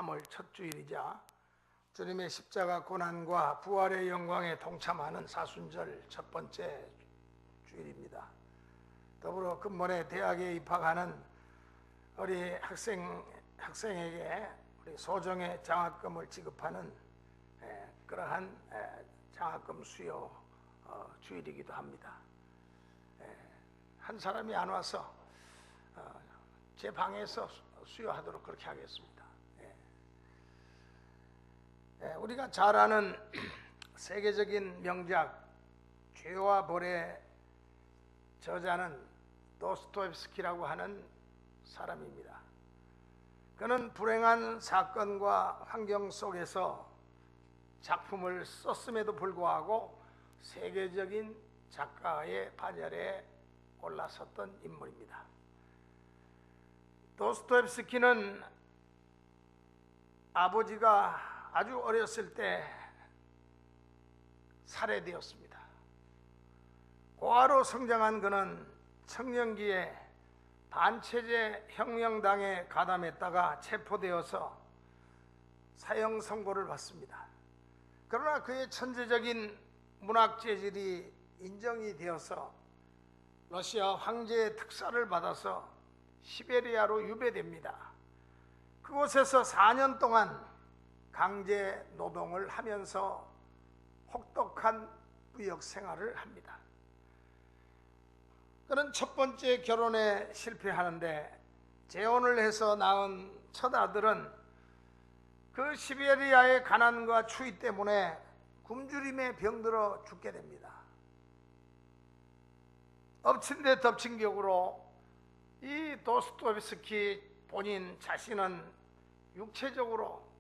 3월 첫 주일이자 주님의 십자가 고난과 부활의 영광에 동참하는 사순절 첫 번째 주일입니다. 더불어 근본에 대학에 입학하는 우리 학생에게 우리 소정의 장학금을 지급하는 그러한 장학금 수여 주일이기도 합니다. 한 사람이 안 와서 제 방에서 수여하도록 그렇게 하겠습니다. 우리가 잘 아는 세계적인 명작 죄와 벌의 저자는 도스토옙스키라고 하는 사람입니다. 그는 불행한 사건과 환경 속에서 작품을 썼음에도 불구하고 세계적인 작가의 반열에 올라섰던 인물입니다. 도스토옙스키는 아버지가 아주 어렸을 때 살해되었습니다. 고아로 성장한 그는 청년기에 반체제 혁명당에 가담했다가 체포되어서 사형 선고를 받습니다. 그러나 그의 천재적인 문학 재질이 인정이 되어서 러시아 황제의 특사를 받아서 시베리아로 유배됩니다. 그곳에서 4년 동안 강제 노동을 하면서 혹독한 무역 생활을 합니다. 그는 첫 번째 결혼에 실패하는데 재혼을 해서 낳은 첫 아들은 그 시베리아의 가난과 추위 때문에 굶주림에 병들어 죽게 됩니다. 엎친 데 덮친 격으로 이 도스토옙스키 본인 자신은 육체적으로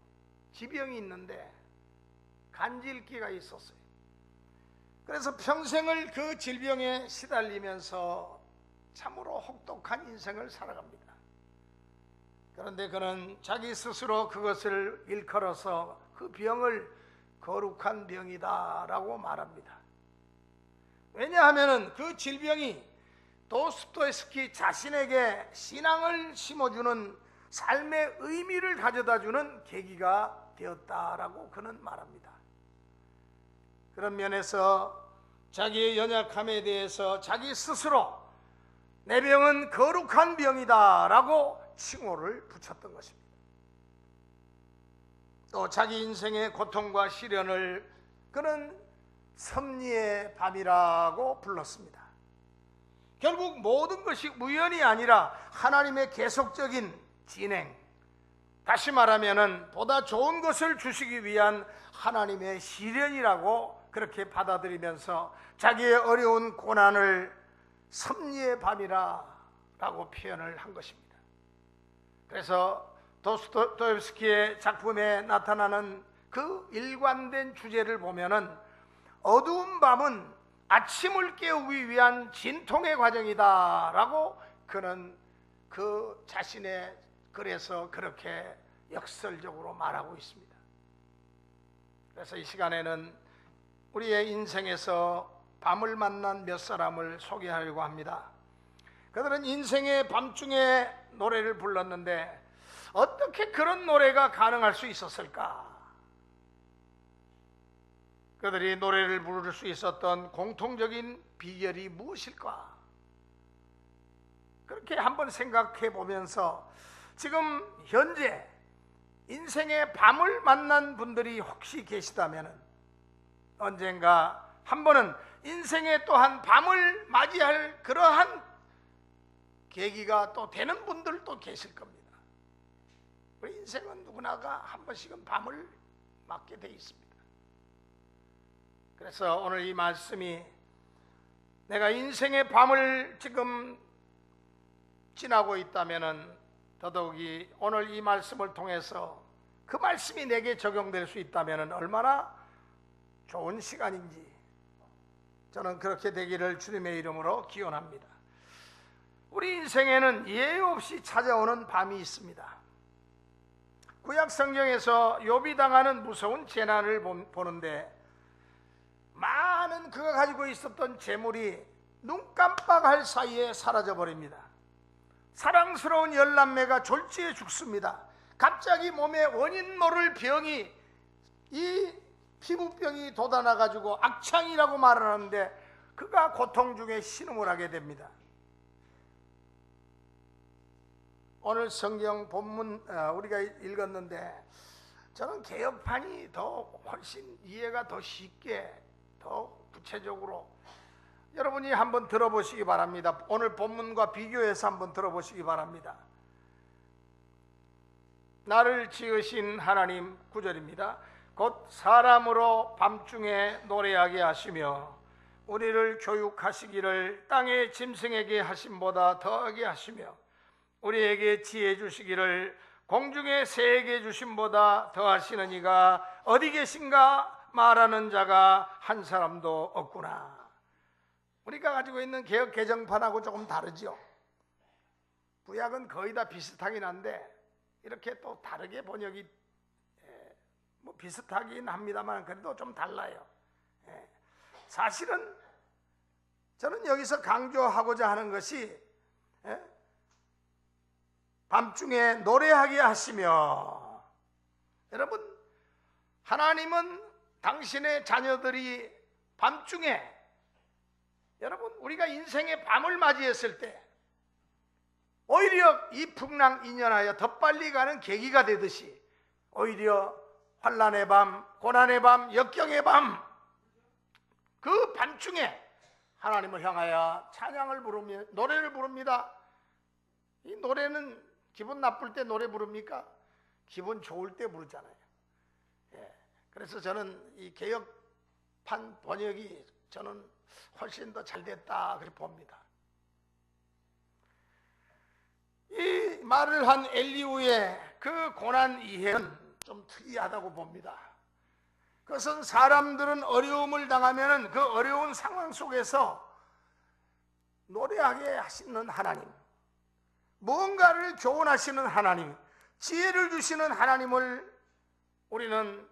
지병이 있는데 간질기가 있었어요. 그래서 평생을 그 질병에 시달리면서 참으로 혹독한 인생을 살아갑니다. 그런데 그는 자기 스스로 그것을 일컬어서 그 병을 거룩한 병이다라고 말합니다. 왜냐하면 그 질병이 도스토옙스키 자신에게 신앙을 심어주는 삶의 의미를 가져다주는 계기가 되었다라고 그는 말합니다. 그런 면에서 자기의 연약함에 대해서 자기 스스로 내 병은 거룩한 병이다 라고 칭호를 붙였던 것입니다. 또 자기 인생의 고통과 시련을 그는 섭리의 밤이라고 불렀습니다. 결국 모든 것이 우연이 아니라 하나님의 계속적인 진행, 다시 말하면 보다 좋은 것을 주시기 위한 하나님의 시련이라고 그렇게 받아들이면서 자기의 어려운 고난을 섭리의 밤이라고 표현을 한 것입니다. 그래서 도스토옙스키의 작품에 나타나는 그 일관된 주제를 보면은 어두운 밤은 아침을 깨우기 위한 진통의 과정이다라고 그는 그 자신의 글에서 그렇게 역설적으로 말하고 있습니다. 그래서 이 시간에는 우리의 인생에서 밤을 만난 몇 사람을 소개하려고 합니다. 그들은 인생의 밤중에 노래를 불렀는데 어떻게 그런 노래가 가능할 수 있었을까? 그들이 노래를 부를 수 있었던 공통적인 비결이 무엇일까? 그렇게 한번 생각해 보면서 지금 현재 인생의 밤을 만난 분들이 혹시 계시다면 언젠가 한 번은 인생의 또한 밤을 맞이할 그러한 계기가 또 되는 분들도 계실 겁니다. 우리 인생은 누구나가 한 번씩은 밤을 맞게 돼 있습니다. 그래서 오늘 이 말씀이 내가 인생의 밤을 지금 지나고 있다면은 더더욱이 오늘 이 말씀을 통해서 그 말씀이 내게 적용될 수 있다면 얼마나 좋은 시간인지 저는 그렇게 되기를 주님의 이름으로 기원합니다. 우리 인생에는 예외 없이 찾아오는 밤이 있습니다. 구약 성경에서 욥이 당하는 무서운 재난을 보는데 많은 그가 가지고 있었던 재물이 눈 깜빡할 사이에 사라져 버립니다. 사랑스러운 열남매가 졸지에 죽습니다. 갑자기 몸에 원인 모를 병이, 이 피부병이 돋아나 가지고 악창이라고 말하는데 그가 고통 중에 신음을 하게 됩니다. 오늘 성경 본문 우리가 읽었는데 저는 개혁판이 더 훨씬 이해가 더 쉽게, 더 구체적으로 여러분이 한번 들어보시기 바랍니다. 오늘 본문과 비교해서 한번 들어보시기 바랍니다. 나를 지으신 하나님, 9절입니다. 곧 사람으로 밤중에 노래하게 하시며 우리를 교육하시기를 땅의 짐승에게 하심보다 더하게 하시며 우리에게 지혜 주시기를 공중의 새에게 주심보다 더하시는 이가 어디 계신가 말하는 자가 한 사람도 없구나. 우리가 가지고 있는 개역 개정판하고 조금 다르죠. 구약은 거의 다 비슷하긴 한데 이렇게 또 다르게 번역이 뭐 비슷하긴 합니다만 그래도 좀 달라요. 사실은 저는 여기서 강조하고자 하는 것이 밤중에 노래하게 하시며, 여러분, 하나님은 당신의 자녀들이 밤중에, 여러분, 우리가 인생의 밤을 맞이했을 때 오히려 이 풍랑인연하여 더 빨리 가는 계기가 되듯이 오히려 환난의 밤, 고난의 밤, 역경의 밤, 그 밤중에 하나님을 향하여 찬양을 부르며 노래를 부릅니다. 이 노래는 기분 나쁠 때 노래 부릅니까? 기분 좋을 때 부르잖아요. 그래서 저는 이 개역판 번역이 저는 훨씬 더 잘 됐다 그렇게 봅니다. 이 말을 한 엘리후의 그 고난 이해는 좀 특이하다고 봅니다. 그것은 사람들은 어려움을 당하면 그 어려운 상황 속에서 노래하게 하시는 하나님, 무언가를 교훈하시는 하나님, 지혜를 주시는 하나님을 우리는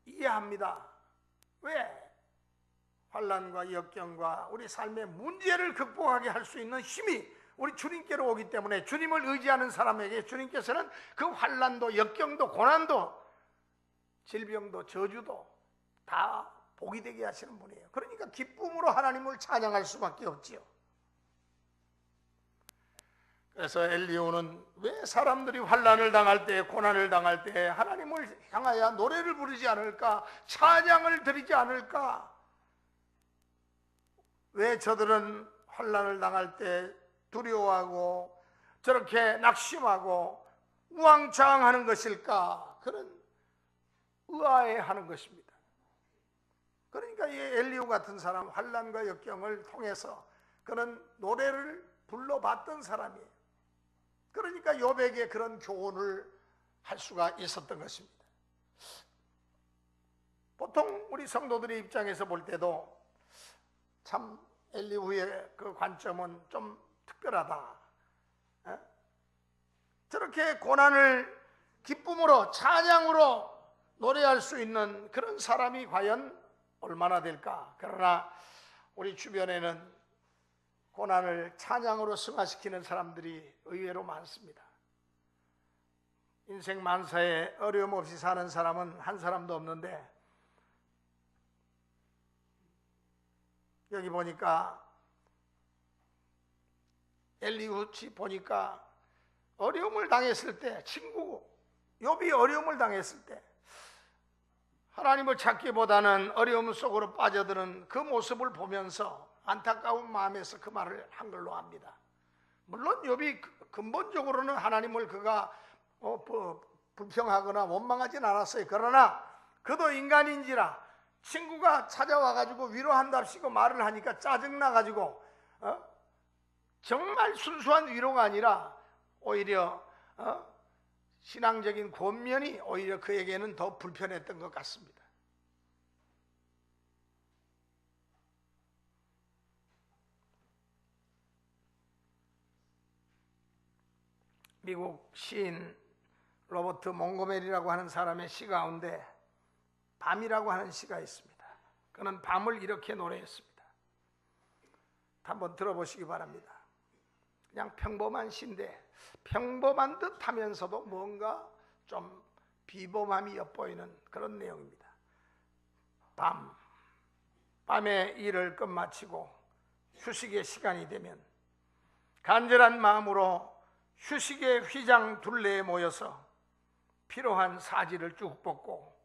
이해합니다. 왜? 환난과 역경과 우리 삶의 문제를 극복하게 할 수 있는 힘이 우리 주님께로 오기 때문에 주님을 의지하는 사람에게 주님께서는 그 환난도 역경도 고난도 질병도 저주도 다 복이 되게 하시는 분이에요. 그러니까 기쁨으로 하나님을 찬양할 수밖에 없지요. 그래서 엘리후는 왜 사람들이 환난을 당할 때, 고난을 당할 때 하나님을 향하여 노래를 부르지 않을까, 찬양을 드리지 않을까? 왜 저들은 환난을 당할 때 두려워하고 저렇게 낙심하고 우왕좌왕하는 것일까? 그런 의아해하는 것입니다. 그러니까 이 엘리후 같은 사람, 환난과 역경을 통해서 그는 노래를 불러봤던 사람이에요. 그러니까 욥에게 그런 교훈을 할 수가 있었던 것입니다. 보통 우리 성도들의 입장에서 볼 때도 참 엘리후의 그 관점은 좀 특별하다. 저렇게 고난을 기쁨으로 찬양으로 노래할 수 있는 그런 사람이 과연 얼마나 될까? 그러나 우리 주변에는 고난을 찬양으로 승화시키는 사람들이 의외로 많습니다. 인생 만사에 어려움 없이 사는 사람은 한 사람도 없는데 여기 보니까 엘리후 보니까 어려움을 당했을 때, 친구 욥이 어려움을 당했을 때 하나님을 찾기보다는 어려움 속으로 빠져드는 그 모습을 보면서 안타까운 마음에서 그 말을 한 걸로 압니다. 물론 욥이 근본적으로는 하나님을 그가 불평하거나 원망하진 않았어요. 그러나 그도 인간인지라 친구가 찾아와가지고 위로한답시고 말을 하니까 짜증나가지고 정말 순수한 위로가 아니라 오히려 신앙적인 권면이 오히려 그에게는 더 불편했던 것 같습니다. 미국 시인 로버트 몽고메리라고 하는 사람의 시 가운데 밤이라고 하는 시가 있습니다. 그는 밤을 이렇게 노래했습니다. 한번 들어보시기 바랍니다. 그냥 평범한 시인데 평범한 듯 하면서도 뭔가 좀 비범함이 엿보이는 그런 내용입니다. 밤에 일을 끝마치고 휴식의 시간이 되면 간절한 마음으로 휴식의 휘장 둘레에 모여서 피로한 사지를 쭉 뻗고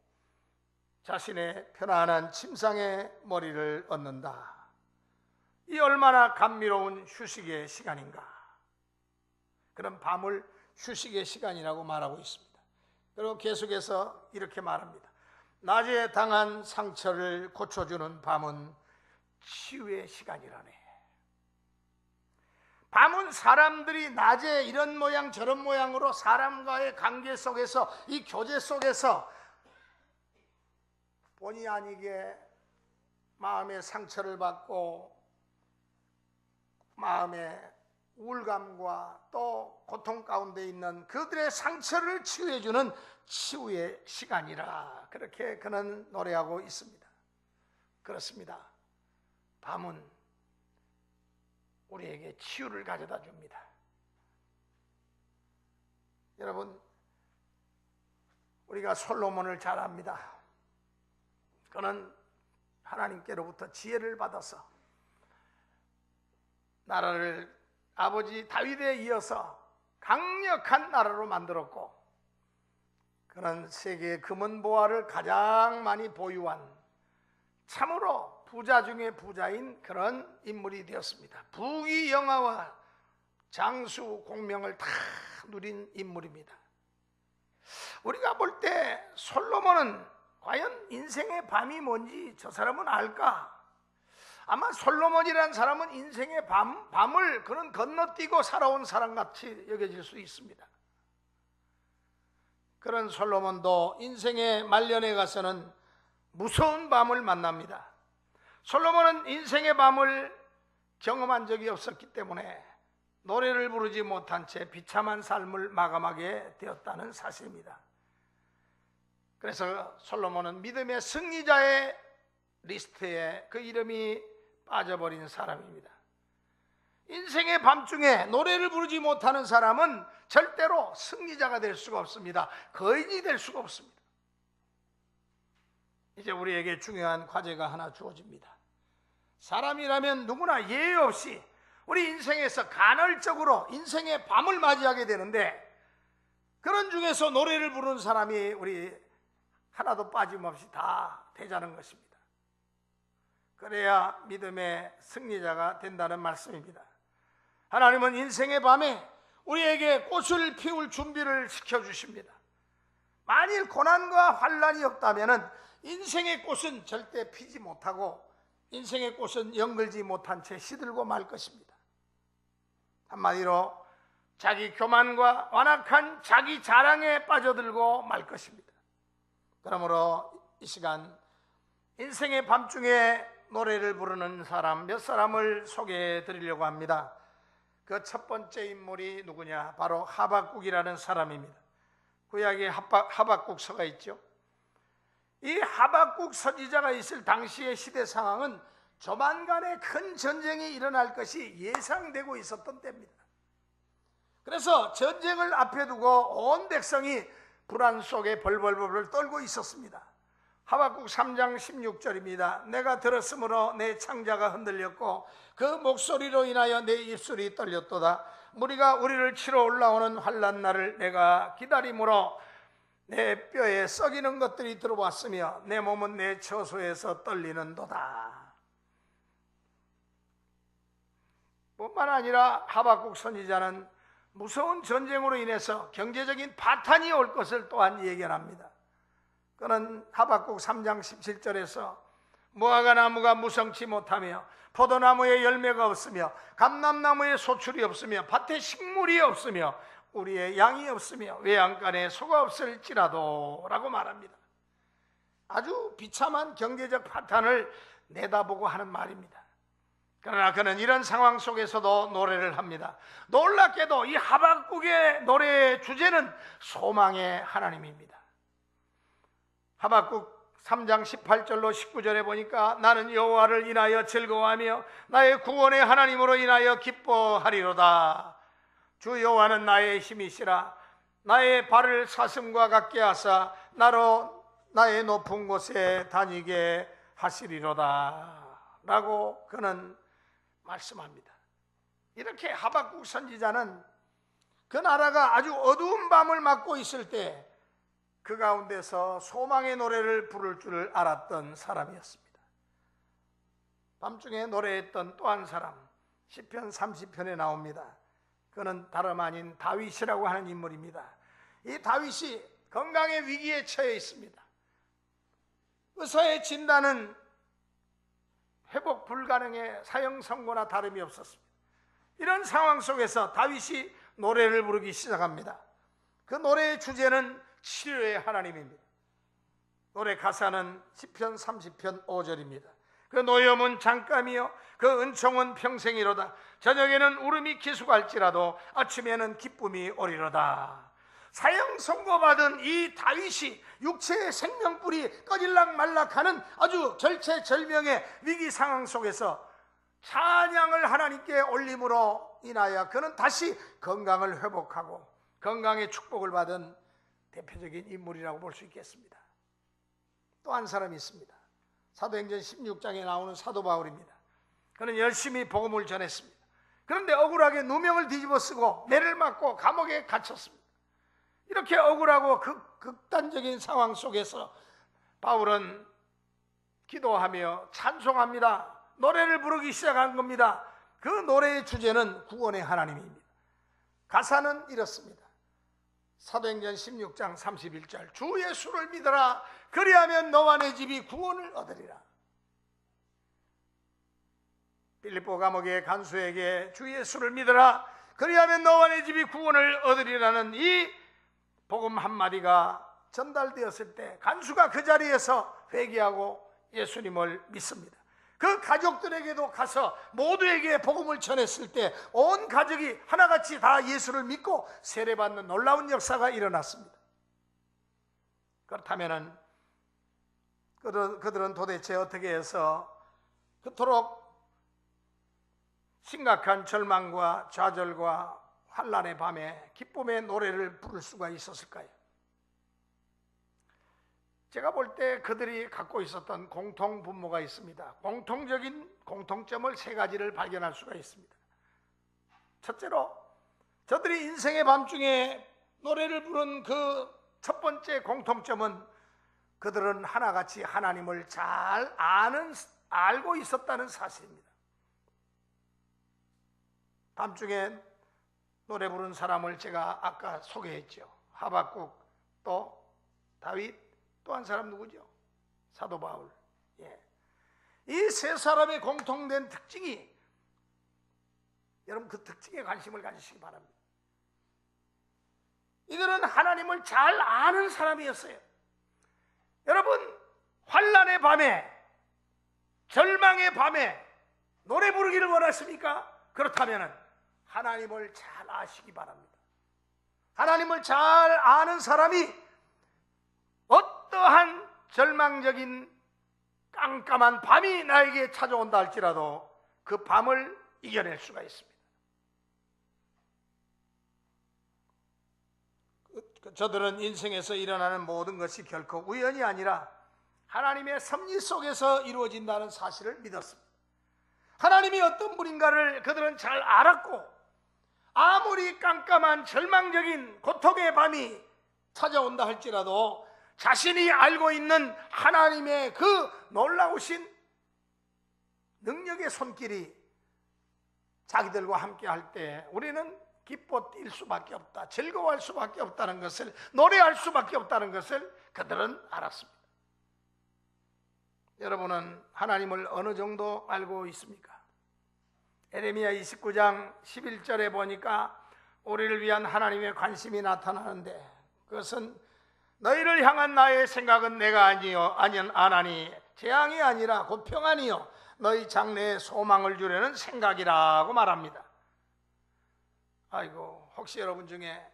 자신의 편안한 침상에 머리를 얹는다. 이 얼마나 감미로운 휴식의 시간인가. 그런 밤을 휴식의 시간이라고 말하고 있습니다. 그리고 계속해서 이렇게 말합니다. 낮에 당한 상처를 고쳐주는 밤은 치유의 시간이라네. 밤은 사람들이 낮에 이런 모양 저런 모양으로 사람과의 관계 속에서, 이 교제 속에서 본의 아니게 마음의 상처를 받고 마음의 우울감과 또 고통 가운데 있는 그들의 상처를 치유해주는 치유의 시간이라, 그렇게 그는 노래하고 있습니다. 그렇습니다. 밤은 우리에게 치유를 가져다 줍니다. 여러분, 우리가 솔로몬을 잘 압니다. 그는 하나님께로부터 지혜를 받아서 나라를 아버지 다윗에 이어서 강력한 나라로 만들었고, 그는 세계의 금은 보화를 가장 많이 보유한 참으로 부자 중에 부자인 그런 인물이 되었습니다. 부귀 영화와 장수 공명을 다 누린 인물입니다. 우리가 볼 때 솔로몬은 과연 인생의 밤이 뭔지 저 사람은 알까? 아마 솔로몬이라는 사람은 인생의 밤을 그는 건너뛰고 살아온 사람같이 여겨질 수 있습니다. 그런 솔로몬도 인생의 말년에 가서는 무서운 밤을 만납니다. 솔로몬은 인생의 밤을 경험한 적이 없었기 때문에 노래를 부르지 못한 채 비참한 삶을 마감하게 되었다는 사실입니다. 그래서 솔로몬은 믿음의 승리자의 리스트에 그 이름이 빠져버린 사람입니다. 인생의 밤중에 노래를 부르지 못하는 사람은 절대로 승리자가 될 수가 없습니다. 거인이 될 수가 없습니다. 이제 우리에게 중요한 과제가 하나 주어집니다. 사람이라면 누구나 예외 없이 우리 인생에서 간헐적으로 인생의 밤을 맞이하게 되는데, 그런 중에서 노래를 부르는 사람이 우리 하나도 빠짐없이 다 되자는 것입니다. 그래야 믿음의 승리자가 된다는 말씀입니다. 하나님은 인생의 밤에 우리에게 꽃을 피울 준비를 시켜주십니다. 만일 고난과 환난이 없다면 인생의 꽃은 절대 피지 못하고 인생의 꽃은 연글지 못한 채 시들고 말 것입니다. 한마디로 자기 교만과 완악한 자기 자랑에 빠져들고 말 것입니다. 그러므로 이 시간 인생의 밤중에 노래를 부르는 사람 몇 사람을 소개해 드리려고 합니다. 그 첫 번째 인물이 누구냐? 바로 하박국이라는 사람입니다. 구약에 하박국서가 있죠. 이 하박국 선지자가 있을 당시의 시대 상황은 조만간에 큰 전쟁이 일어날 것이 예상되고 있었던 때입니다. 그래서 전쟁을 앞에 두고 온 백성이 불안 속에 벌벌벌 떨고 있었습니다. 하박국 3장 16절입니다. 내가 들었으므로 내 창자가 흔들렸고 그 목소리로 인하여 내 입술이 떨렸도다. 무리가 우리를 치러 올라오는 환난 날을 내가 기다림으로 내 뼈에 썩이는 것들이 들어왔으며 내 몸은 내 처소에서 떨리는도다. 뿐만 아니라 하박국 선지자는 무서운 전쟁으로 인해서 경제적인 파탄이 올 것을 또한 예견합니다. 그는 하박국 3장 17절에서 무화과 나무가 무성치 못하며 포도나무에 열매가 없으며 감람나무에 소출이 없으며 밭에 식물이 없으며 우리의 양이 없으며 외양간에 소가 없을지라도 라고 말합니다. 아주 비참한 경제적 파탄을 내다보고 하는 말입니다. 그러나 그는 이런 상황 속에서도 노래를 합니다. 놀랍게도 이 하박국의 노래의 주제는 소망의 하나님입니다. 하박국 3장 18절로 19절에 보니까 나는 여호와를 인하여 즐거워하며 나의 구원의 하나님으로 인하여 기뻐하리로다. 주 여호와는 나의 힘이시라. 나의 발을 사슴과 같게 하사 나로 나의 높은 곳에 다니게 하시리로다 라고 그는 말씀합니다. 이렇게 하박국 선지자는 그 나라가 아주 어두운 밤을 맞고 있을 때 그 가운데서 소망의 노래를 부를 줄을 알았던 사람이었습니다. 밤중에 노래했던 또 한 사람, 시편 30편에 나옵니다. 그는 다름 아닌 다윗이라고 하는 인물입니다. 이 다윗이 건강의 위기에 처해 있습니다. 의사의 진단은 회복 불가능의 사형 선고나 다름이 없었습니다. 이런 상황 속에서 다윗이 노래를 부르기 시작합니다. 그 노래의 주제는 치료의 하나님입니다. 노래 가사는 시편 30편 5절입니다. 그 노염은 잠깐이요 그 은총은 평생이로다. 저녁에는 울음이 기숙할지라도 아침에는 기쁨이 오리로다. 사형 선고받은 이 다윗이 육체의 생명불이 꺼질락 말락하는 아주 절체절명의 위기 상황 속에서 찬양을 하나님께 올림으로 인하여 그는 다시 건강을 회복하고 건강의 축복을 받은 대표적인 인물이라고 볼 수 있겠습니다. 또 한 사람이 있습니다. 사도행전 16장에 나오는 사도 바울입니다. 그는 열심히 복음을 전했습니다. 그런데 억울하게 누명을 뒤집어 쓰고 매를 맞고 감옥에 갇혔습니다. 이렇게 억울하고 극단적인 상황 속에서 바울은 기도하며 찬송합니다. 노래를 부르기 시작한 겁니다. 그 노래의 주제는 구원의 하나님입니다. 가사는 이렇습니다. 사도행전 16장 31절 주 예수를 믿어라 그리하면 너와 내 집이 구원을 얻으리라. 빌립보 감옥의 간수에게 주 예수를 믿어라 그리하면 너와 내 집이 구원을 얻으리라는 이 복음 한마디가 전달되었을 때 간수가 그 자리에서 회개하고 예수님을 믿습니다. 그 가족들에게도 가서 모두에게 복음을 전했을 때 온 가족이 하나같이 다 예수를 믿고 세례받는 놀라운 역사가 일어났습니다. 그렇다면 그들은 도대체 어떻게 해서 그토록 심각한 절망과 좌절과 환난의 밤에 기쁨의 노래를 부를 수가 있었을까요? 제가 볼 때 그들이 갖고 있었던 공통 분모가 있습니다. 공통적인 공통점을 세 가지를 발견할 수가 있습니다. 첫째로 저들이 인생의 밤중에 노래를 부른 그 첫 번째 공통점은 그들은 하나같이 하나님을 잘 알고 있었다는 사실입니다. 밤중에 노래 부른 사람을 제가 아까 소개했죠. 하박국, 또 다윗, 또 한 사람 누구죠? 사도 바울. 이 세 사람의 공통된 특징이, 여러분 그 특징에 관심을 가지시기 바랍니다. 이들은 하나님을 잘 아는 사람이었어요. 여러분 환난의 밤에, 절망의 밤에 노래 부르기를 원하십니까? 그렇다면 하나님을 잘 아시기 바랍니다. 하나님을 잘 아는 사람이 어떠한 절망적인 깜깜한 밤이 나에게 찾아온다 할지라도 그 밤을 이겨낼 수가 있습니다. 저들은 인생에서 일어나는 모든 것이 결코 우연이 아니라 하나님의 섭리 속에서 이루어진다는 사실을 믿었습니다. 하나님이 어떤 분인가를 그들은 잘 알았고, 아무리 깜깜한 절망적인 고통의 밤이 찾아온다 할지라도 자신이 알고 있는 하나님의 그 놀라우신 능력의 손길이 자기들과 함께 할 때 우리는 기뻐 뛸 수밖에 없다, 즐거워할 수밖에 없다는 것을, 노래할 수밖에 없다는 것을 그들은 알았습니다. 여러분은 하나님을 어느 정도 알고 있습니까? 에레미야 29장 11절에 보니까 우리를 위한 하나님의 관심이 나타나는데, 그것은 너희를 향한 나의 생각은 내가 아나니 재앙이 아니라 곧 평안이요 너희 장래에 소망을 주려는 생각이라고 말합니다. 아이고, 혹시 여러분 중에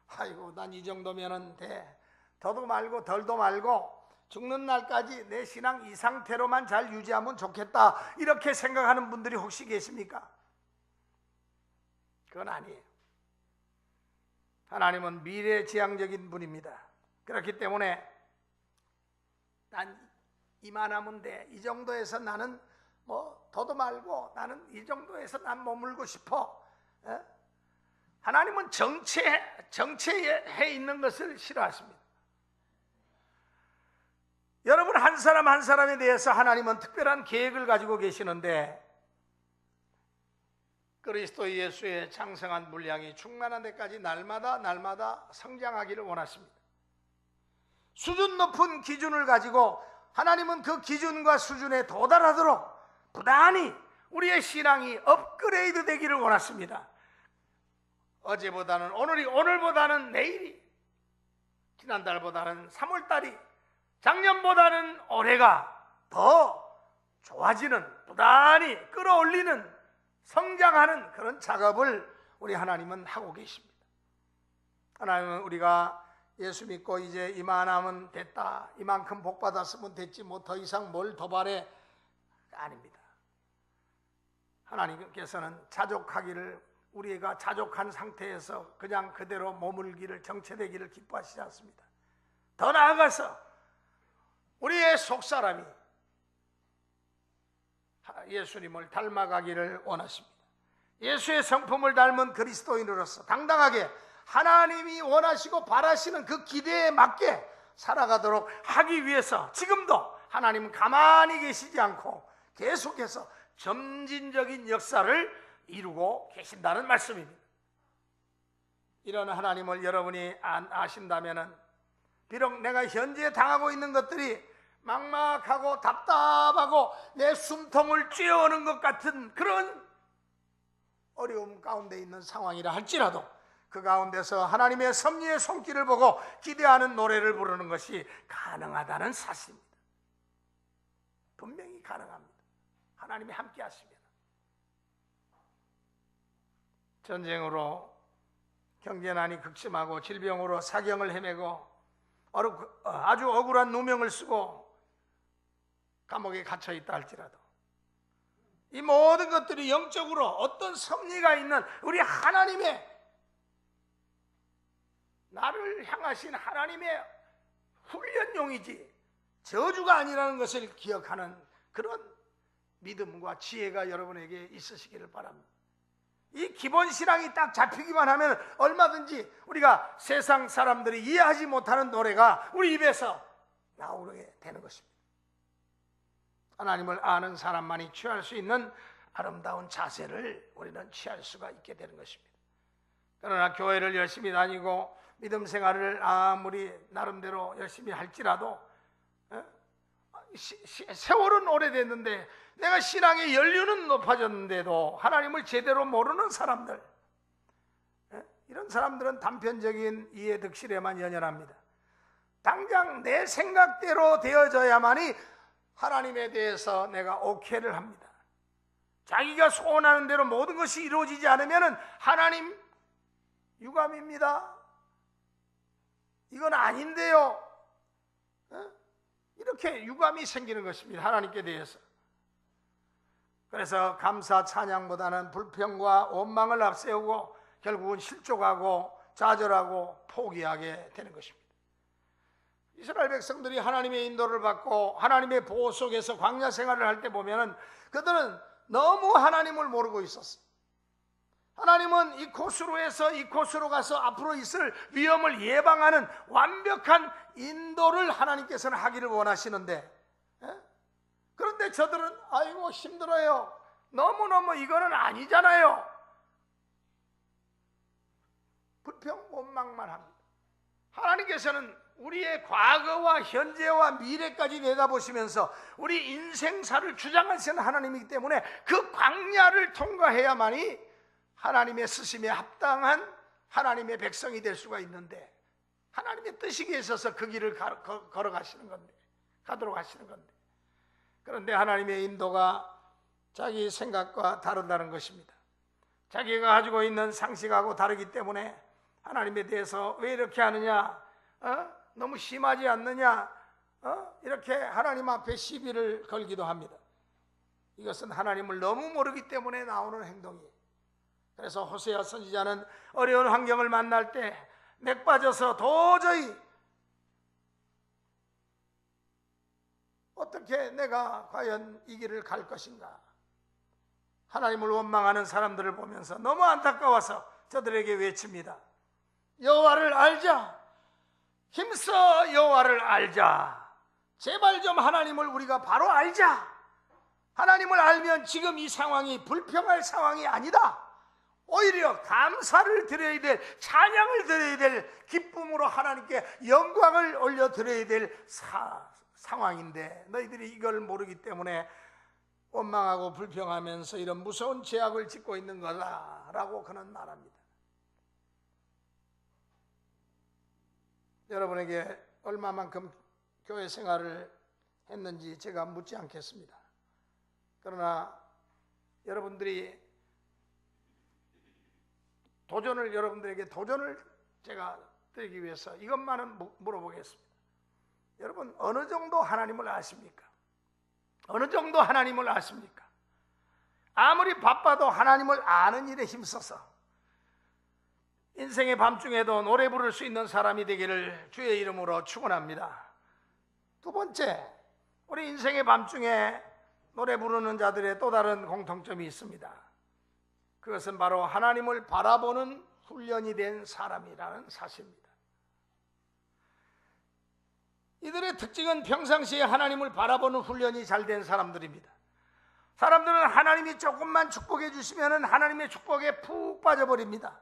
아이고 난 이 정도면은 돼, 더도 말고 덜도 말고 죽는 날까지 내 신앙 이 상태로만 잘 유지하면 좋겠다, 이렇게 생각하는 분들이 혹시 계십니까? 그건 아니에요. 하나님은 미래지향적인 분입니다. 그렇기 때문에 난 이만하면 돼, 이 정도에서 나는 뭐 더도 말고 나는 이 정도에서 난 머물고 싶어. 하나님은 정체해 있는 것을 싫어하십니다. 여러분 한 사람 한 사람에 대해서 하나님은 특별한 계획을 가지고 계시는데 그리스도 예수의 장성한 분량이 충만한 데까지 날마다 성장하기를 원하십니다. 수준 높은 기준을 가지고 하나님은 그 기준과 수준에 도달하도록 부단히 우리의 신앙이 업그레이드 되기를 원하십니다. 어제보다는 오늘이, 오늘보다는 내일이, 지난달보다는 3월달이, 작년보다는 올해가 더 좋아지는, 부단히 끌어올리는, 성장하는 그런 작업을 우리 하나님은 하고 계십니다. 하나님은 우리가 예수 믿고 이제 이만하면 됐다, 이만큼 복 받았으면 됐지, 뭐 더 이상 뭘 더 바래, 아닙니다. 하나님께서는 자족하기를, 우리가 자족한 상태에서 그냥 그대로 머물기를, 정체되기를 기뻐하시지 않습니다. 더 나아가서 우리의 속사람이 예수님을 닮아가기를 원하십니다. 예수의 성품을 닮은 그리스도인으로서 당당하게 하나님이 원하시고 바라시는 그 기대에 맞게 살아가도록 하기 위해서 지금도 하나님은 가만히 계시지 않고 계속해서 점진적인 역사를 이루고 계신다는 말씀입니다. 이런 하나님을 여러분이 아신다면 비록 내가 현재 당하고 있는 것들이 막막하고 답답하고 내 숨통을 쬐어오는 것 같은 그런 어려움 가운데 있는 상황이라 할지라도 그 가운데서 하나님의 섭리의 손길을 보고 기대하는 노래를 부르는 것이 가능하다는 사실입니다. 분명히 가능합니다. 하나님이 함께 하시면. 전쟁으로 경제난이 극심하고 질병으로 사경을 헤매고 아주 억울한 누명을 쓰고 감옥에 갇혀 있다 할지라도 이 모든 것들이 영적으로 어떤 섭리가 있는 우리 하나님의, 나를 향하신 하나님의 훈련용이지 저주가 아니라는 것을 기억하는 그런 믿음과 지혜가 여러분에게 있으시기를 바랍니다. 이 기본 신앙이 딱 잡히기만 하면 얼마든지 우리가 세상 사람들이 이해하지 못하는 노래가 우리 입에서 나오게 되는 것입니다. 하나님을 아는 사람만이 취할 수 있는 아름다운 자세를 우리는 취할 수가 있게 되는 것입니다. 그러나 교회를 열심히 다니고 믿음 생활을 아무리 나름대로 열심히 할지라도 세월은 오래됐는데 내가 신앙의 연륜은 높아졌는데도 하나님을 제대로 모르는 사람들, 이런 사람들은 단편적인 이해 득실에만 연연합니다. 당장 내 생각대로 되어져야만이 하나님에 대해서 내가 오케이를 합니다. 자기가 소원하는 대로 모든 것이 이루어지지 않으면 하나님 유감입니다, 이건 아닌데요, 이렇게 유감이 생기는 것입니다. 하나님께 대해서. 그래서 감사 찬양보다는 불평과 원망을 앞세우고 결국은 실족하고 좌절하고 포기하게 되는 것입니다. 이스라엘 백성들이 하나님의 인도를 받고 하나님의 보호 속에서 광야 생활을 할 때 보면은 그들은 너무 하나님을 모르고 있었어요. 하나님은 이 코스로 해서 이 코스로 가서 앞으로 있을 위험을 예방하는 완벽한 인도를 하나님께서는 하기를 원하시는데, 그런데 저들은 아이고 힘들어요, 너무너무 이거는 아니잖아요, 불평 원망만 합니다. 하나님께서는 우리의 과거와 현재와 미래까지 내다보시면서 우리 인생사를 주장하시는 하나님이기 때문에 그 광야를 통과해야만이 하나님의 쓰심에 합당한 하나님의 백성이 될 수가 있는데, 하나님의 뜻이 있어서 그 길을 걸어가시는 건데, 가도록 하시는 건데, 그런데 하나님의 인도가 자기 생각과 다르다는 것입니다. 자기가 가지고 있는 상식하고 다르기 때문에 하나님에 대해서 왜 이렇게 하느냐, 너무 심하지 않느냐, 이렇게 하나님 앞에 시비를 걸기도 합니다. 이것은 하나님을 너무 모르기 때문에 나오는 행동이에요. 그래서 호세아 선지자는 어려운 환경을 만날 때 맥 빠져서 도저히 어떻게 내가 과연 이 길을 갈 것인가? 하나님을 원망하는 사람들을 보면서 너무 안타까워서 저들에게 외칩니다. 여호와를 알자. 힘써 여호와를 알자. 제발 좀 하나님을 우리가 바로 알자. 하나님을 알면 지금 이 상황이 불평할 상황이 아니다. 오히려 감사를 드려야 될, 찬양을 드려야 될, 기쁨으로 하나님께 영광을 올려드려야 될 상황인데 너희들이 이걸 모르기 때문에 원망하고 불평하면서 이런 무서운 죄악을 짓고 있는 거다라고 그는 말합니다. 여러분에게 얼마만큼 교회 생활을 했는지 제가 묻지 않겠습니다. 그러나 여러분들이 여러분들에게 도전을 제가 드리기 위해서 이것만은 물어보겠습니다. 여러분, 어느 정도 하나님을 아십니까? 어느 정도 하나님을 아십니까? 아무리 바빠도 하나님을 아는 일에 힘써서 인생의 밤중에도 노래 부를 수 있는 사람이 되기를 주의 이름으로 축원합니다. 두 번째, 우리 인생의 밤중에 노래 부르는 자들의 또 다른 공통점이 있습니다. 그것은 바로 하나님을 바라보는 훈련이 된 사람이라는 사실입니다. 이들의 특징은 평상시에 하나님을 바라보는 훈련이 잘 된 사람들입니다. 사람들은 하나님이 조금만 축복해 주시면 하나님의 축복에 푹 빠져버립니다.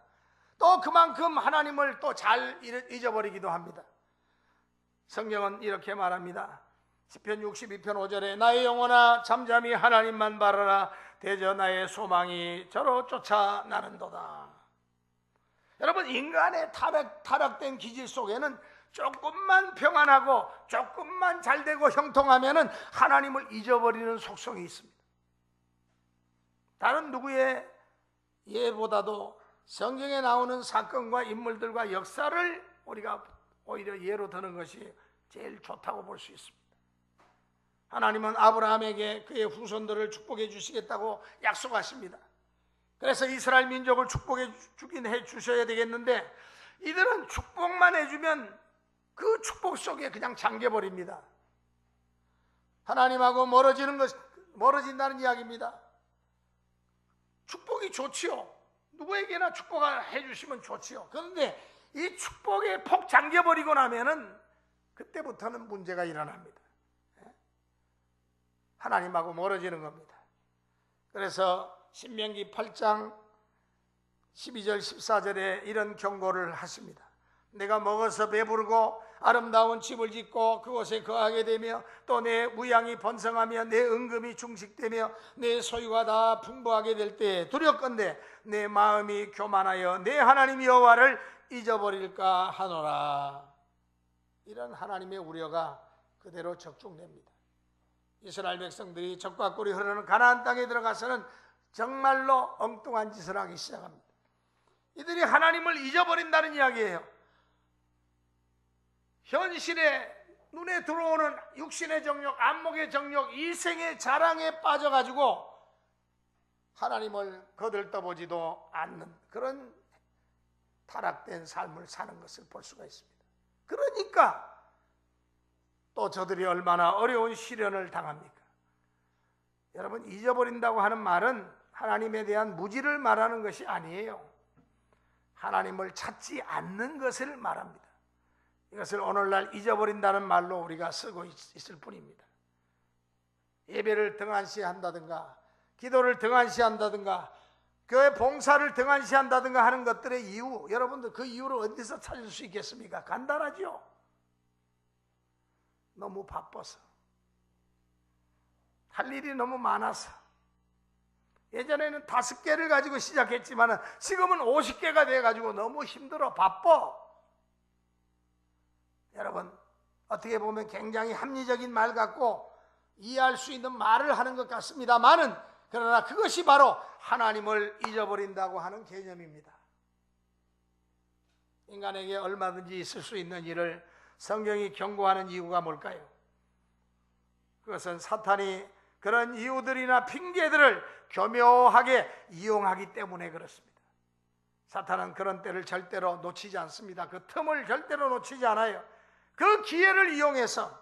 또 그만큼 하나님을 또 잘 잊어버리기도 합니다. 성경은 이렇게 말합니다. 시편 62편 5절에 나의 영혼아 잠잠히 하나님만 바라라. 대저 나의 소망이 저로 쫓아나는도다. 여러분, 인간의 타락된 기질 속에는 조금만 평안하고 조금만 잘되고 형통하면 하나님을 잊어버리는 속성이 있습니다. 다른 누구의 예보다도 성경에 나오는 사건과 인물들과 역사를 우리가 오히려 예로 드는 것이 제일 좋다고 볼 수 있습니다. 하나님은 아브라함에게 그의 후손들을 축복해 주시겠다고 약속하십니다. 그래서 이스라엘 민족을 축복해 주긴 해 주셔야 되겠는데 이들은 축복만 해주면 그 축복 속에 그냥 잠겨버립니다. 하나님하고 멀어진다는 이야기입니다. 축복이 좋지요. 누구에게나 축복을 해주시면 좋지요. 그런데 이 축복에 폭 잠겨버리고 나면은 그때부터는 문제가 일어납니다. 하나님하고 멀어지는 겁니다. 그래서 신명기 8장 12절 14절에 이런 경고를 하십니다. 내가 먹어서 배부르고 아름다운 집을 짓고 그곳에 거하게 되며 또 내 무양이 번성하며 내 은금이 중식되며 내 소유가 다 풍부하게 될 때에 두렵건대 내 마음이 교만하여 내 하나님 여호와를 잊어버릴까 하노라. 이런 하나님의 우려가 그대로 적중됩니다. 이스라엘 백성들이 적과 꿀이 흐르는 가나안 땅에 들어가서는 정말로 엉뚱한 짓을 하기 시작합니다. 이들이 하나님을 잊어버린다는 이야기예요. 현실에 눈에 들어오는 육신의 정욕, 안목의 정욕, 이생의 자랑에 빠져가지고 하나님을 거들떠보지도 않는 그런 타락된 삶을 사는 것을 볼 수가 있습니다. 그러니까 또 저들이 얼마나 어려운 시련을 당합니까? 여러분, 잊어버린다고 하는 말은 하나님에 대한 무지를 말하는 것이 아니에요. 하나님을 찾지 않는 것을 말합니다. 이것을 오늘날 잊어버린다는 말로 우리가 쓰고 있을 뿐입니다. 예배를 등한시한다든가 기도를 등한시한다든가 교회 봉사를 등한시한다든가 하는 것들의 이유, 여러분들 그 이유를 어디서 찾을 수 있겠습니까? 간단하죠. 너무 바빠서, 할 일이 너무 많아서. 예전에는 5개를 가지고 시작했지만 지금은 50개가 돼가지고 너무 힘들어, 바빠. 여러분, 어떻게 보면 굉장히 합리적인 말 같고 이해할 수 있는 말을 하는 것 같습니다만은, 그러나 그것이 바로 하나님을 잊어버린다고 하는 개념입니다. 인간에게 얼마든지 있을 수 있는 일을 성경이 경고하는 이유가 뭘까요? 그것은 사탄이 그런 이유들이나 핑계들을 교묘하게 이용하기 때문에 그렇습니다. 사탄은 그런 때를 절대로 놓치지 않습니다. 그 틈을 절대로 놓치지 않아요. 그 기회를 이용해서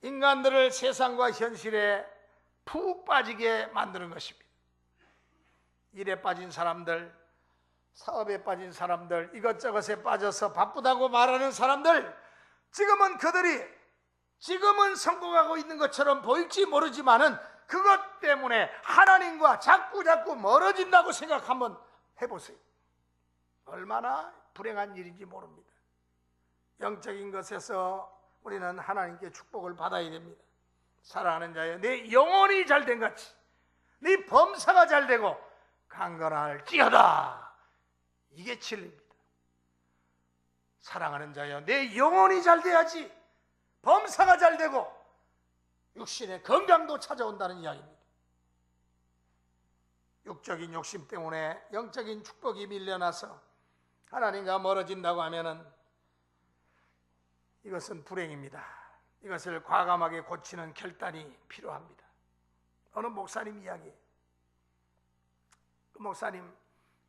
인간들을 세상과 현실에 푹 빠지게 만드는 것입니다. 일에 빠진 사람들, 사업에 빠진 사람들, 이것저것에 빠져서 바쁘다고 말하는 사람들, 지금은 성공하고 있는 것처럼 보일지 모르지만은 그것 때문에 하나님과 자꾸 멀어진다고 생각 한번 해보세요. 얼마나 불행한 일인지 모릅니다. 영적인 것에서 우리는 하나님께 축복을 받아야 됩니다. 사랑하는 자여, 내 영혼이 잘된 같이 네 범사가 잘되고 강건할지어다. 이게 진리입니다. 사랑하는 자여, 내 영혼이 잘돼야지 범사가 잘되고 육신의 건강도 찾아온다는 이야기입니다. 육적인 욕심 때문에 영적인 축복이 밀려나서 하나님과 멀어진다고 하면은 이것은 불행입니다. 이것을 과감하게 고치는 결단이 필요합니다. 어느 목사님 이야기, 그 목사님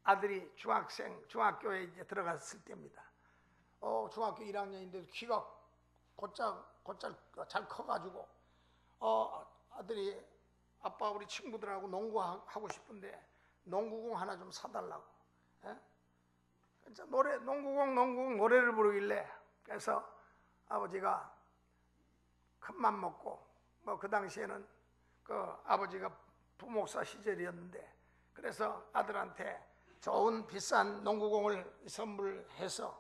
아들이 중학교에 이제 들어갔을 때입니다. 중학교 1학년인데 키가 곧잘 잘 커가지고 아들이 아빠 우리 친구들하고 농구하고 싶은데 농구공 하나 좀 사달라고. 농구공 노래를 부르길래, 그래서 아버지가 큰맘 먹고, 그 당시에는 그 아버지가 부목사 시절이었는데, 그래서 아들한테 좋은 비싼 농구공을 선물해서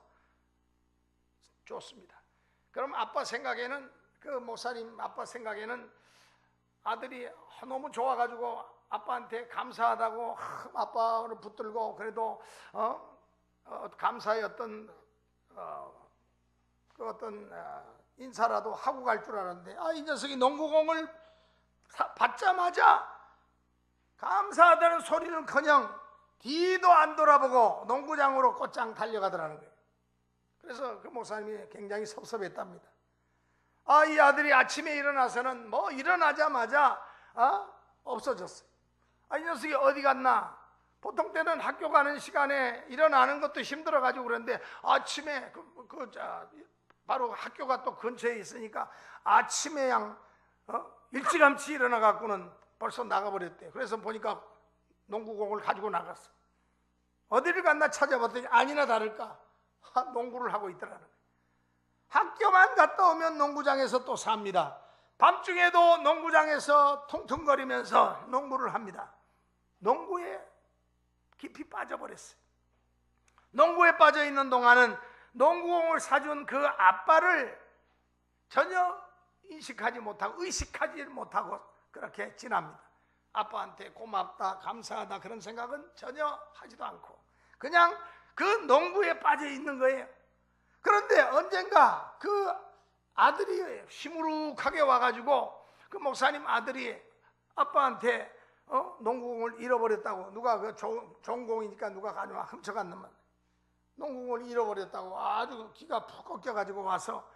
줬습니다. 그럼 아빠 생각에는, 그 목사님 아빠 생각에는 아들이 너무 좋아가지고 아빠한테 감사하다고 아빠를 붙들고 그래도 감사의 어떤 인사라도 하고 갈 줄 알았는데, 이 녀석이 농구공을 받자마자 감사하다는 소리는커녕 뒤도 안 돌아보고 농구장으로 곧장 달려가더라는 거예요. 그래서 그 목사님이 굉장히 섭섭했답니다. 이 아들이 아침에 일어나서는 일어나자마자 없어졌어요. 이 녀석이 어디 갔나? 보통 때는 학교 가는 시간에 일어나는 것도 힘들어가지고 그런데 아침에 바로 학교가 또 근처에 있으니까 아침에 일찌감치 일어나 갖고는 벌써 나가버렸대요. 그래서 보니까 농구공을 가지고 나갔어. 어디를 갔나 찾아봤더니 아니나 다를까 농구를 하고 있더라는 거예요. 학교만 갔다 오면 농구장에서 또 삽니다. 밤중에도 농구장에서 퉁퉁거리면서 농구를 합니다. 농구에 깊이 빠져버렸어요. 농구에 빠져있는 동안은 농구공을 사준 그 아빠를 전혀 의식하지 못하고 그렇게 지납니다. 아빠한테 고맙다, 감사하다 그런 생각은 전혀 하지도 않고 그냥 그 농구에 빠져있는 거예요. 그런데 언젠가 그 아들이 시무룩하게 와가지고 그 목사님 아들이 아빠한테 농구공을 잃어버렸다고, 누가 그 좋은 공이니까 누가 가져와 훔쳐갔는만 농구공을 잃어버렸다고 아주 기가 푹 꺾여가지고 와서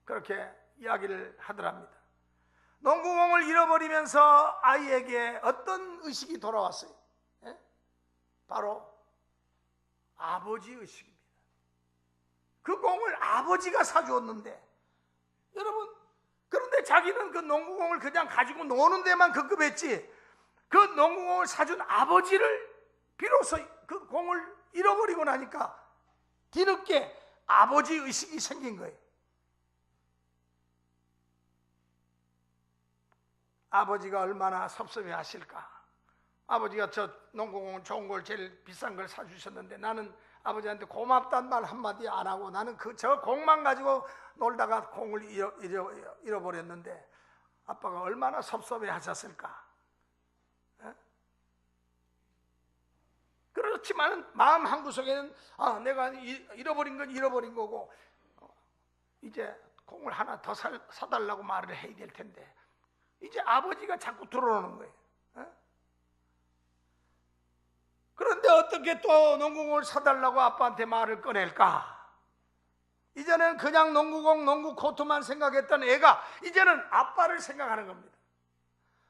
그렇게 이야기를 하더랍니다. 농구공을 잃어버리면서 아이에게 어떤 의식이 돌아왔어요? 바로 아버지 의식입니다. 그 공을 아버지가 사주었는데, 여러분, 그런데 자기는 그 농구공을 그냥 가지고 노는 데만 급급했지, 그 농구공을 사준 아버지를 비로소 그 공을 잃어버리고 나니까 뒤늦게 아버지 의식이 생긴 거예요. 아버지가 얼마나 섭섭해 하실까. 아버지가 저 농구공은 좋은 걸, 제일 비싼 걸 사주셨는데 나는 아버지한테 고맙단 말 한마디 안 하고 나는 저 공만 가지고 놀다가 공을 잃어버렸는데 아빠가 얼마나 섭섭해 하셨을까. 그렇지만 마음 한구석에는 내가 잃어버린 건 잃어버린 거고 이제 공을 하나 더 사달라고 말을 해야 될 텐데 이제 아버지가 자꾸 들어오는 거예요. 그런데 어떻게 또 농구공을 사달라고 아빠한테 말을 꺼낼까? 이제는 그냥 농구공, 농구 코트만 생각했던 애가 이제는 아빠를 생각하는 겁니다.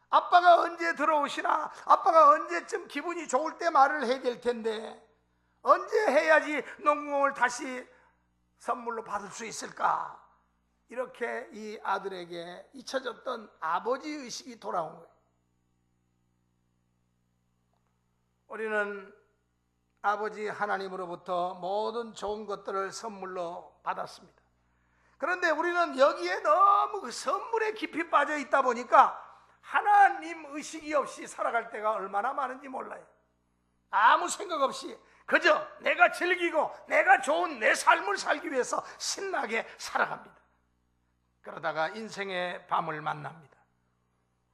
아빠가 언제 들어오시나, 아빠가 언제쯤 기분이 좋을 때 말을 해야 될 텐데 언제 해야지 농구공을 다시 선물로 받을 수 있을까? 이렇게 이 아들에게 잊혀졌던 아버지 의식이 돌아온 거예요. 우리는 아버지 하나님으로부터 모든 좋은 것들을 선물로 받았습니다. 그런데 우리는 여기에 너무 그 선물에 깊이 빠져 있다 보니까 하나님 의식이 없이 살아갈 때가 얼마나 많은지 몰라요. 아무 생각 없이 그저 내가 즐기고 내가 좋은 내 삶을 살기 위해서 신나게 살아갑니다. 그러다가 인생의 밤을 만납니다.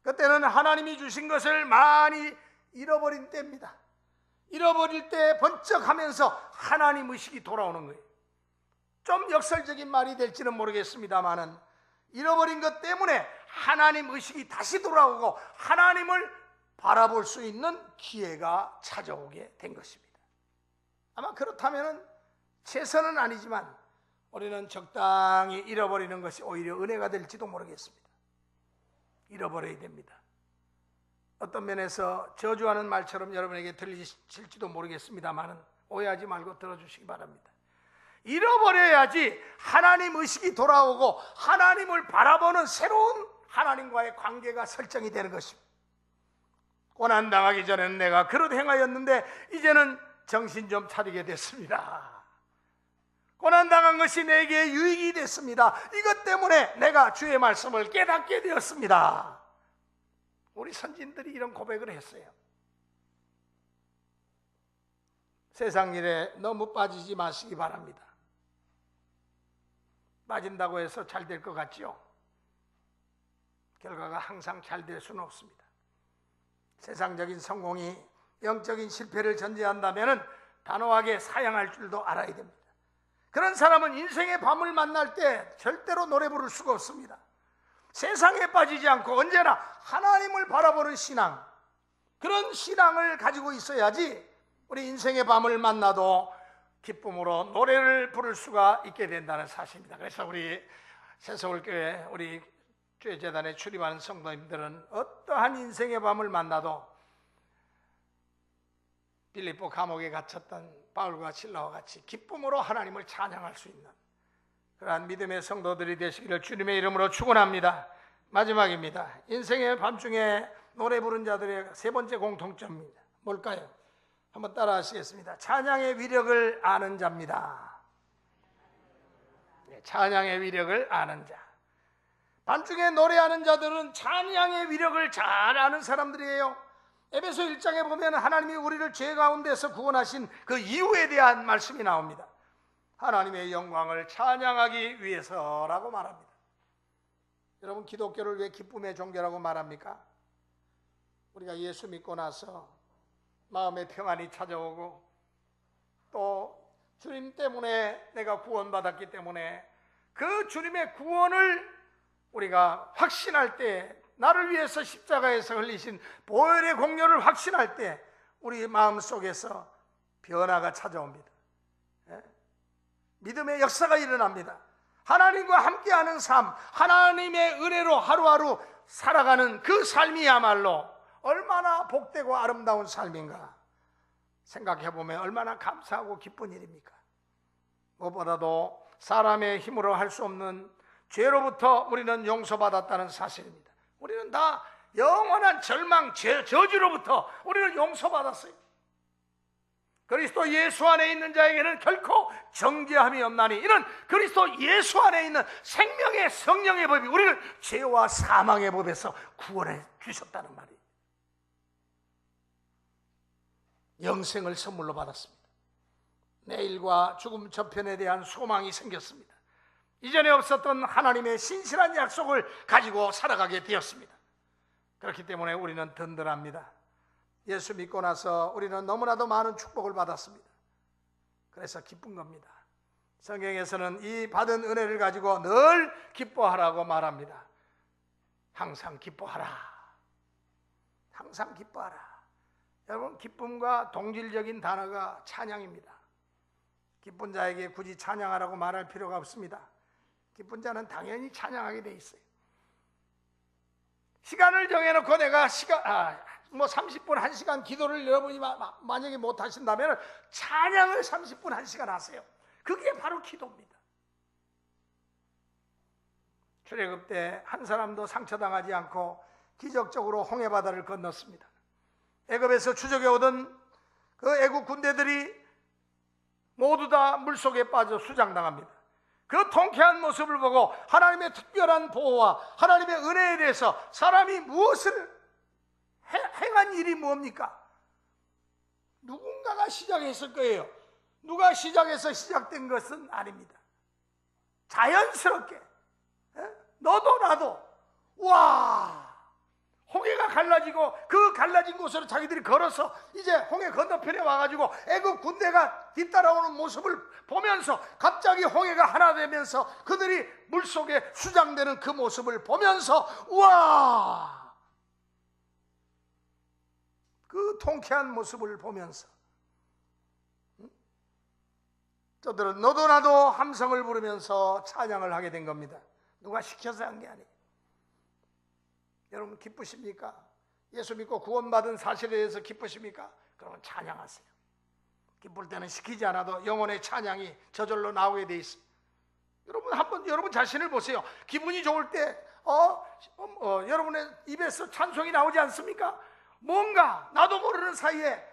그때는 하나님이 주신 것을 많이 잃어버린 때입니다. 잃어버릴 때 번쩍하면서 하나님 의식이 돌아오는 거예요. 좀 역설적인 말이 될지는 모르겠습니다만은 잃어버린 것 때문에 하나님 의식이 다시 돌아오고 하나님을 바라볼 수 있는 기회가 찾아오게 된 것입니다. 아마 그렇다면 최선은 아니지만 우리는 적당히 잃어버리는 것이 오히려 은혜가 될지도 모르겠습니다. 잃어버려야 됩니다. 어떤 면에서 저주하는 말처럼 여러분에게 들리실지도 모르겠습니다만 오해하지 말고 들어주시기 바랍니다. 잃어버려야지 하나님 의식이 돌아오고 하나님을 바라보는 새로운 하나님과의 관계가 설정이 되는 것입니다. 고난당하기 전에는 내가 그릇 행하였는데 이제는 정신 좀 차리게 됐습니다. 고난당한 것이 내게 유익이 됐습니다. 이것 때문에 내가 주의 말씀을 깨닫게 되었습니다. 우리 선진들이 이런 고백을 했어요. 세상 일에 너무 빠지지 마시기 바랍니다. 빠진다고 해서 잘 될 것 같지요? 결과가 항상 잘 될 수는 없습니다. 세상적인 성공이 영적인 실패를 전제한다면 단호하게 사양할 줄도 알아야 됩니다. 그런 사람은 인생의 밤을 만날 때 절대로 노래 부를 수가 없습니다. 세상에 빠지지 않고 언제나 하나님을 바라보는 신앙, 그런 신앙을 가지고 있어야지 우리 인생의 밤을 만나도 기쁨으로 노래를 부를 수가 있게 된다는 사실입니다. 그래서 우리 새서울교회 우리 주의재단에 출입하는 성도님들은 어떠한 인생의 밤을 만나도 빌립보 감옥에 갇혔던 바울과 실라와 같이 기쁨으로 하나님을 찬양할 수 있는 그러한 믿음의 성도들이 되시기를 주님의 이름으로 축원합니다. 마지막입니다. 인생의 밤중에 노래 부른 자들의 세 번째 공통점입니다. 뭘까요? 한번 따라 하시겠습니다. 찬양의 위력을 아는 자입니다. 찬양의 위력을 아는 자. 밤중에 노래하는 자들은 찬양의 위력을 잘 아는 사람들이에요. 에베소 1장에 보면 하나님이 우리를 죄 가운데서 구원하신 그 이유에 대한 말씀이 나옵니다. 하나님의 영광을 찬양하기 위해서라고 말합니다. 여러분, 기독교를 왜 기쁨의 종교라고 말합니까? 우리가 예수 믿고 나서 마음의 평안이 찾아오고 또 주님 때문에 내가 구원받았기 때문에 그 주님의 구원을 우리가 확신할 때, 나를 위해서 십자가에서 흘리신 보혈의 공로를 확신할 때 우리 마음속에서 변화가 찾아옵니다. 믿음의 역사가 일어납니다. 하나님과 함께하는 삶, 하나님의 은혜로 하루하루 살아가는 그 삶이야말로 얼마나 복되고 아름다운 삶인가 생각해보면 얼마나 감사하고 기쁜 일입니까? 무엇보다도 사람의 힘으로 할 수 없는 죄로부터 우리는 용서받았다는 사실입니다. 우리는 다 영원한 절망, 저주로부터 우리는 용서받았어요. 그리스도 예수 안에 있는 자에게는 결코 정죄함이 없나니 이는 그리스도 예수 안에 있는 생명의 성령의 법이 우리를 죄와 사망의 법에서 구원해 주셨다는 말이에요. 영생을 선물로 받았습니다. 내일과 죽음 저편에 대한 소망이 생겼습니다. 이전에 없었던 하나님의 신실한 약속을 가지고 살아가게 되었습니다. 그렇기 때문에 우리는 든든합니다. 예수 믿고 나서 우리는 너무나도 많은 축복을 받았습니다. 그래서 기쁜 겁니다. 성경에서는 이 받은 은혜를 가지고 늘 기뻐하라고 말합니다. 항상 기뻐하라. 항상 기뻐하라. 여러분, 기쁨과 동질적인 단어가 찬양입니다. 기쁜 자에게 굳이 찬양하라고 말할 필요가 없습니다. 기쁜 자는 당연히 찬양하게 돼 있어요. 시간을 정해놓고 내가 뭐 30분 1시간 기도를 여러분이 만약에 못 하신다면 찬양을 30분 1시간 하세요. 그게 바로 기도입니다. 출애굽 때 한 사람도 상처당하지 않고 기적적으로 홍해바다를 건넜습니다. 애굽에서 추적해 오던 그 애국 군대들이 모두 다 물속에 빠져 수장당합니다. 그 통쾌한 모습을 보고 하나님의 특별한 보호와 하나님의 은혜에 대해서 사람이 무엇을 행한 일이 뭡니까? 누군가가 시작했을 거예요. 누가 시작해서 시작된 것은 아닙니다. 자연스럽게 너도 나도 와 홍해가 갈라지고 그 갈라진 곳으로 자기들이 걸어서 이제 홍해 건너편에 와가지고 애국 군대가 뒤따라오는 모습을 보면서 갑자기 홍해가 하나 되면서 그들이 물속에 수장되는 그 모습을 보면서 우와 그 통쾌한 모습을 보면서 저들은 너도 나도 함성을 부르면서 찬양을 하게 된 겁니다. 누가 시켜서 한 게 아니에요. 여러분 기쁘십니까? 예수 믿고 구원받은 사실에 대해서 기쁘십니까? 그러면 찬양하세요. 기쁠 때는 시키지 않아도 영혼의 찬양이 저절로 나오게 돼 있습니다. 여러분 한번 여러분 자신을 보세요. 기분이 좋을 때 여러분의 입에서 찬송이 나오지 않습니까? 뭔가 나도 모르는 사이에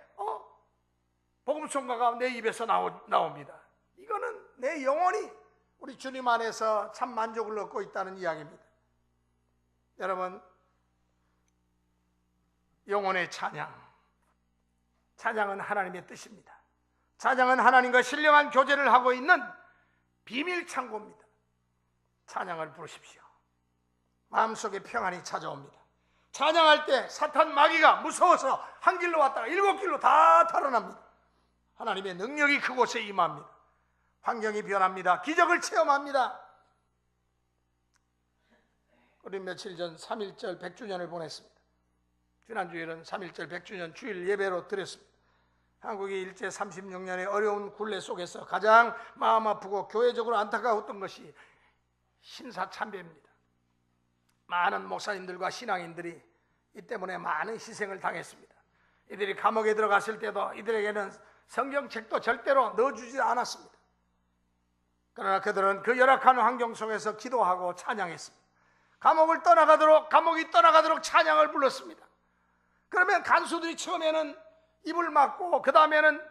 복음송가가 내 입에서 나옵니다. 이거는 내 영혼이 우리 주님 안에서 참 만족을 얻고 있다는 이야기입니다. 여러분 영혼의 찬양은 하나님의 뜻입니다. 찬양은 하나님과 신령한 교제를 하고 있는 비밀 창고입니다. 찬양을 부르십시오. 마음속에 평안이 찾아옵니다. 찬양할 때 사탄 마귀가 무서워서 한 길로 왔다가 7길로 다 달아납니다. 하나님의 능력이 그곳에 임합니다. 환경이 변합니다. 기적을 체험합니다. 우리 며칠 전 3.1절 100주년을 보냈습니다. 지난주일은 3.1절 100주년 주일 예배로 드렸습니다. 한국이 일제 36년의 어려운 굴레 속에서 가장 마음 아프고 교회적으로 안타까웠던 것이 신사참배입니다. 많은 목사님들과 신앙인들이 이 때문에 많은 희생을 당했습니다. 이들이 감옥에 들어갔을 때도 이들에게는 성경책도 절대로 넣어주지 않았습니다. 그러나 그들은 그 열악한 환경 속에서 기도하고 찬양했습니다. 감옥이 떠나가도록 찬양을 불렀습니다. 그러면 간수들이 처음에는 입을 막고 그 다음에는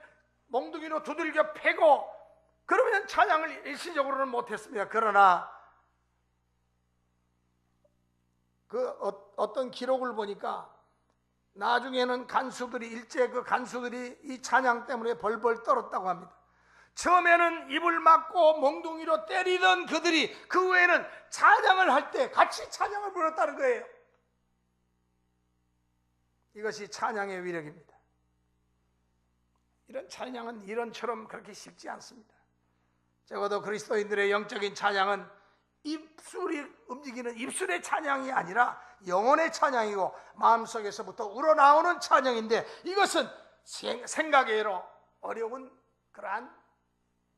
몽둥이로 두들겨 패고 그러면 찬양을 일시적으로는 못했습니다. 그러나 어떤 기록을 보니까 나중에는 일제 그 간수들이 이 찬양 때문에 벌벌 떨었다고 합니다. 처음에는 입을 막고 몽둥이로 때리던 그들이 그 후에는 찬양을 할 때 같이 찬양을 불렀다는 거예요. 이것이 찬양의 위력입니다. 이런 찬양은 이런처럼 그렇게 쉽지 않습니다. 적어도 그리스도인들의 영적인 찬양은 입술이 움직이는 입술의 찬양이 아니라 영혼의 찬양이고 마음속에서부터 우러나오는 찬양인데 이것은 생각외로 어려운 그러한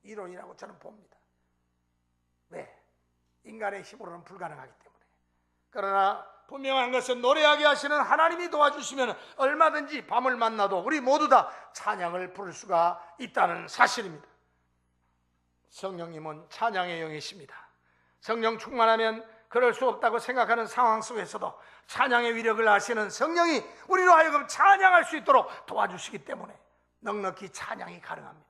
이론이라고 저는 봅니다. 왜? 인간의 힘으로는 불가능하기 때문에. 그러나 분명한 것은 노래하게 하시는 하나님이 도와주시면 얼마든지 밤을 만나도 우리 모두 다 찬양을 부를 수가 있다는 사실입니다. 성령님은 찬양의 영이십니다. 성령 충만하면 그럴 수 없다고 생각하는 상황 속에서도 찬양의 위력을 아시는 성령이 우리로 하여금 찬양할 수 있도록 도와주시기 때문에 넉넉히 찬양이 가능합니다.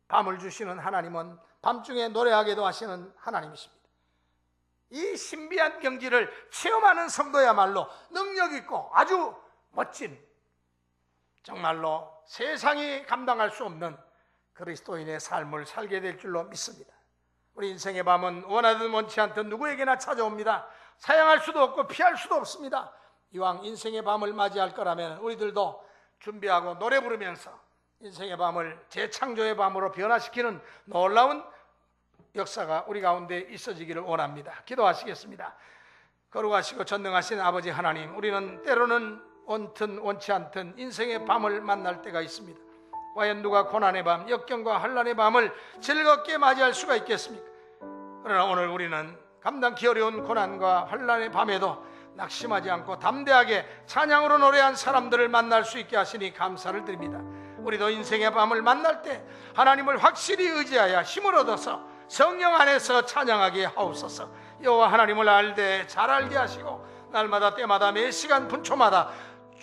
밤을 주시는 하나님은 밤중에 노래하게도 하시는 하나님이십니다. 이 신비한 경지를 체험하는 성도야말로 능력 있고 아주 멋진 정말로 세상이 감당할 수 없는 그리스도인의 삶을 살게 될 줄로 믿습니다. 우리 인생의 밤은 원하든 원치 않든 누구에게나 찾아옵니다. 사양할 수도 없고 피할 수도 없습니다. 이왕 인생의 밤을 맞이할 거라면 우리들도 준비하고 노래 부르면서 인생의 밤을 재창조의 밤으로 변화시키는 놀라운 역사가 우리 가운데 있어지기를 원합니다. 기도하시겠습니다. 거룩하시고 전능하신 아버지 하나님, 우리는 때로는 원튼 원치 않든 인생의 밤을 만날 때가 있습니다. 과연 누가 고난의 밤, 역경과 환난의 밤을 즐겁게 맞이할 수가 있겠습니까? 그러나 오늘 우리는 감당기 어려운 고난과 환난의 밤에도 낙심하지 않고 담대하게 찬양으로 노래한 사람들을 만날 수 있게 하시니 감사를 드립니다. 우리도 인생의 밤을 만날 때 하나님을 확실히 의지하여 힘을 얻어서 성령 안에서 찬양하게 하옵소서. 여호와 하나님을 알되 잘 알게 하시고 날마다 때마다 매 시간 분초마다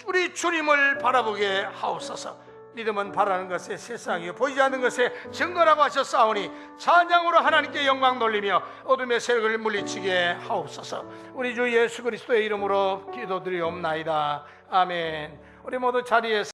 우리 주님을 바라보게 하옵소서. 믿음은 바라는 것에 세상이요 보이지 않는 것에 증거라고 하셨사오니 찬양으로 하나님께 영광 돌리며 어둠의 세력을 물리치게 하옵소서. 우리 주 예수 그리스도의 이름으로 기도드리옵나이다. 아멘. 우리 모두 자리에서